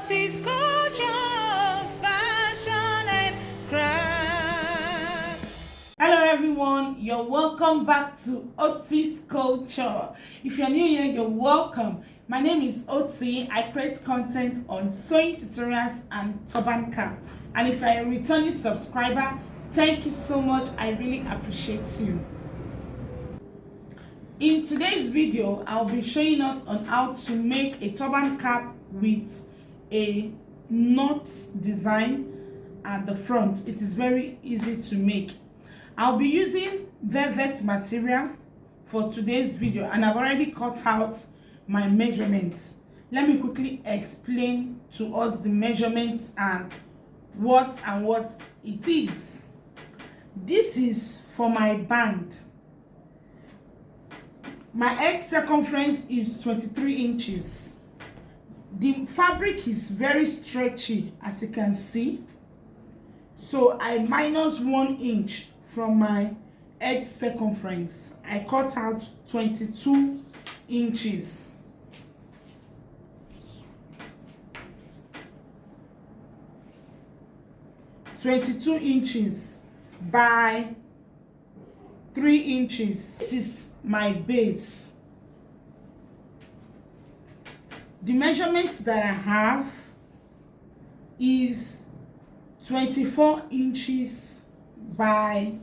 Otis culture, fashion and craft. Hello everyone, you're welcome back to Otis Culture. If you're new here, you're welcome. My name is Oti. I create content on sewing tutorials and turban cap. And if you're a returning subscriber, thank you so much. I really appreciate you. In today's video, I'll be showing us on how to make a turban cap with a knot design at the front. It is very easy to make. I'll be using velvet material for today's video, and I've already cut out my measurements. Let me quickly explain to us the measurements and what it is. This is for my band. My edge circumference is 23 inches. The fabric is very stretchy, as you can see. So I minus 1 inch from my edge circumference. I cut out 22 inches. By 3 inches. This is my base. The measurement that I have is 24 inches by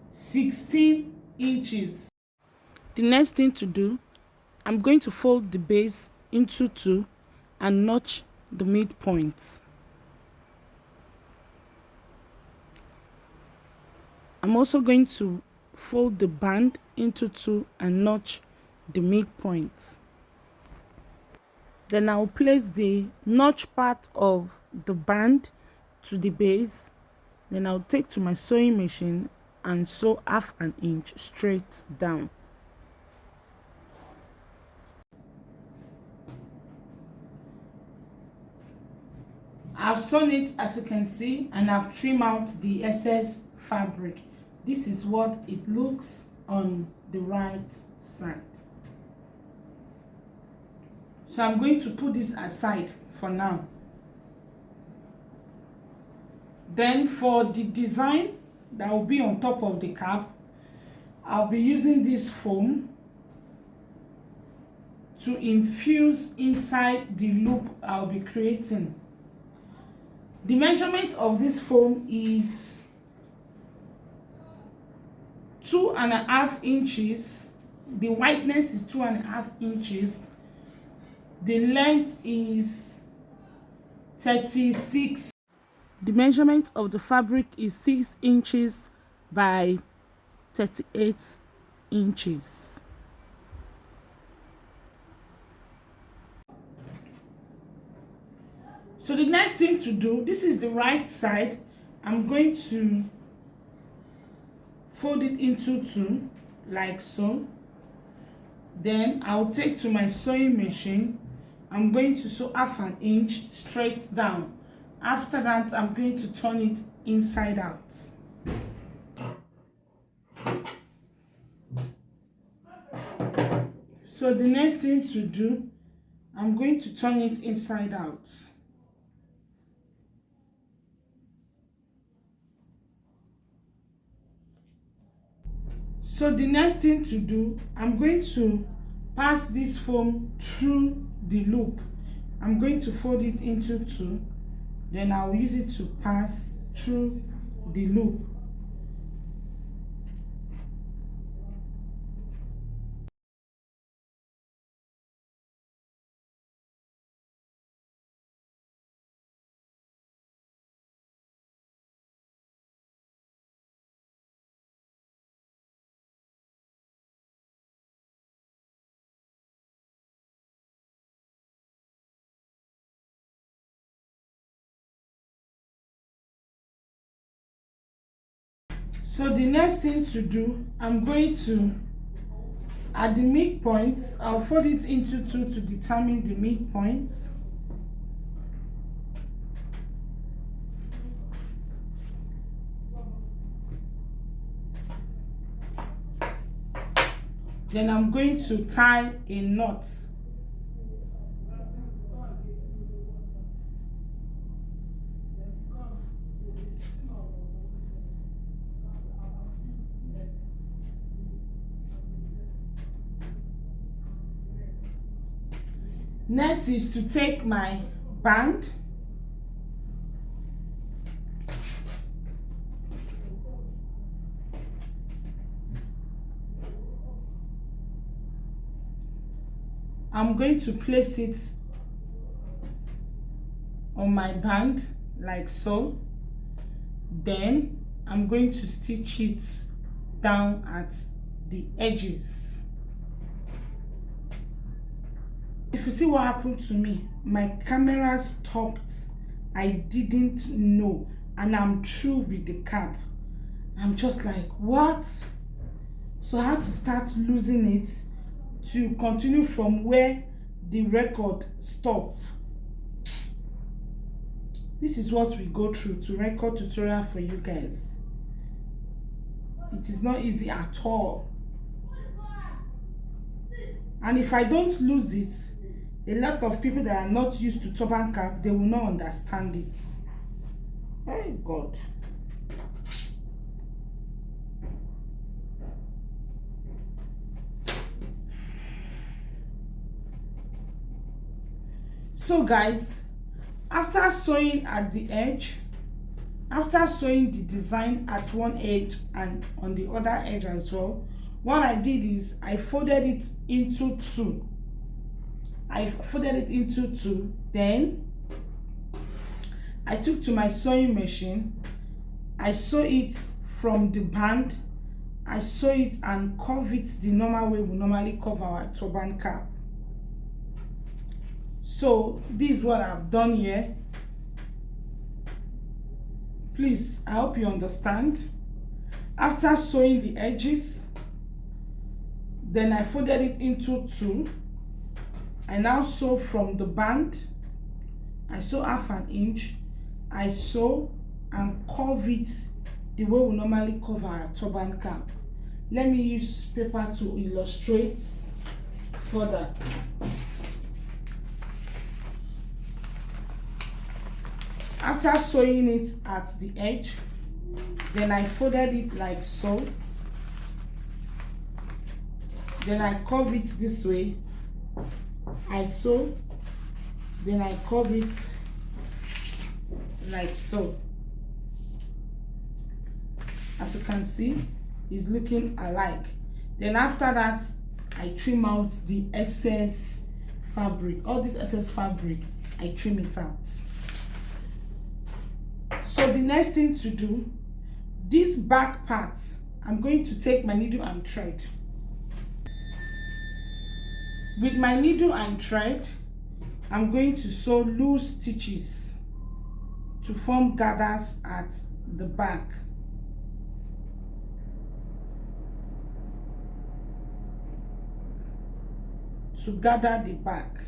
16 inches. The next thing to do, I'm going to fold the base into two and notch the midpoints. I'm also going to fold the band into two and notch the midpoints. Then I'll place the notch part of the band to the base. Then I'll take to my sewing machine and sew 1/2 inch straight down. I've sewn it, as you can see, and I've trimmed out the excess fabric. This is what it looks on the right side. So I'm going to put this aside for now. Then for the design that will be on top of the cap, I'll be using this foam to infuse inside the loop I'll be creating. The measurement of this foam is 2.5 inches. The wideness is 2.5 inches. The length is 36. The measurement of the fabric is 6 inches by 38 inches. So the next thing to do, this is the right side. I'm going to fold it into two, like so. Then I'll take to my sewing machine. I'm going to sew 1/2 inch straight down. After that, I'm going to turn it inside out. So the next thing to do, I'm going to turn it inside out. So the next thing to do, I'm going to pass this foam through the loop. I'm going to fold it into two. Then I'll use it to pass through the loop. So the next thing to do, I'm going to, at the midpoints, I'll fold it into two to determine the midpoints. Then I'm going to tie a knot. Next is to take my band, I'm going to place it on my band like so. Then I'm going to stitch it down at the edges. If you see what happened to me, my camera stopped. I didn't know, and I'm through with the cap. I'm just like, what? So I had to start losing it to continue from where the record stopped. This is what we go through to record tutorial for you guys. It is not easy at all. And if I don't lose it, a lot of people that are not used to turban cap, they will not understand it. Oh God. So guys, after sewing at the edge, after sewing the design at one edge and on the other edge as well, what I did is I folded it into two. Then I took to my sewing machine, I sew it from the band, I sew it and curve it the normal way we normally cover our turban cap. So this is what I've done here. Please, I hope you understand. After sewing the edges, then I folded it into two. I now sew from the band. I sew half an inch. I sew and curve it the way we normally cover our turban cap. Let me use paper to illustrate further. After sewing it at the edge, then I folded it like so. Then I curve it this way. I sew, then I curve it like so. As you can see, it's looking alike. Then after that, I trim out the excess fabric. All this excess fabric, I trim it out. So the next thing to do, this back part, I'm going to take my needle and thread. With my needle and thread, I'm going to sew loose stitches to form gathers at the back. To gather the back.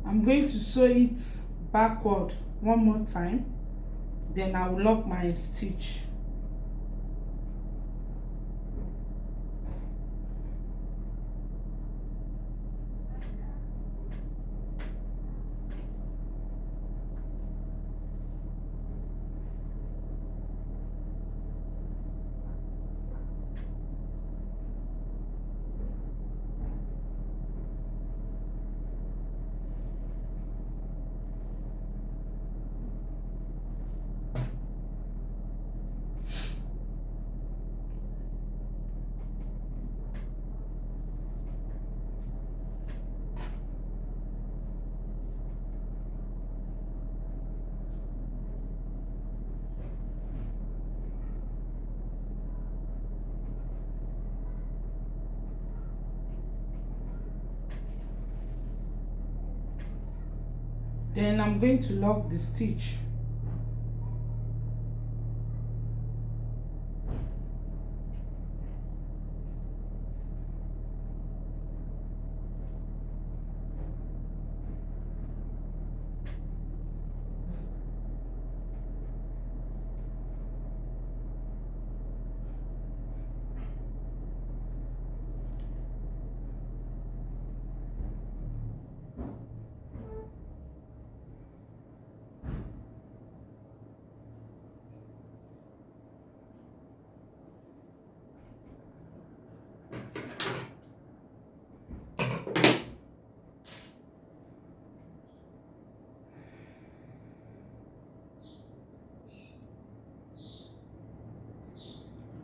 I'm going to sew it backward one more time, then I will lock my stitch. Then I'm going to lock the stitch.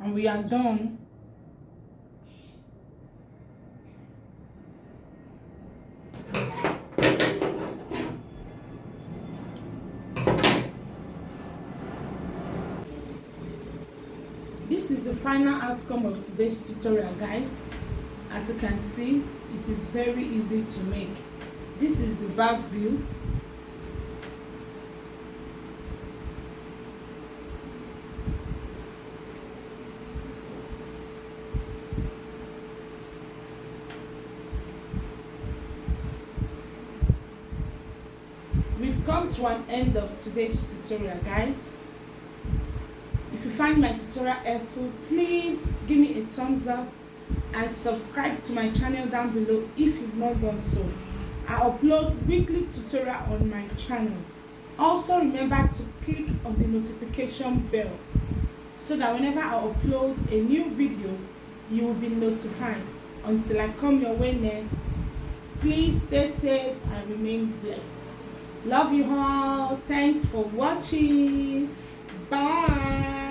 and we are done. This is the final outcome of today's tutorial, guys. As you can see, it is very easy to make. This is the back view. We've come to an end of today's tutorial, guys. If you find my tutorial helpful, please give me a thumbs up and subscribe to my channel down below if you've not done so. I upload weekly tutorial on my channel. Also remember to click on the notification bell so that whenever I upload a new video, you will be notified. Until I come your way next, please stay safe and remain blessed. Love you all. Thanks for watching. Bye.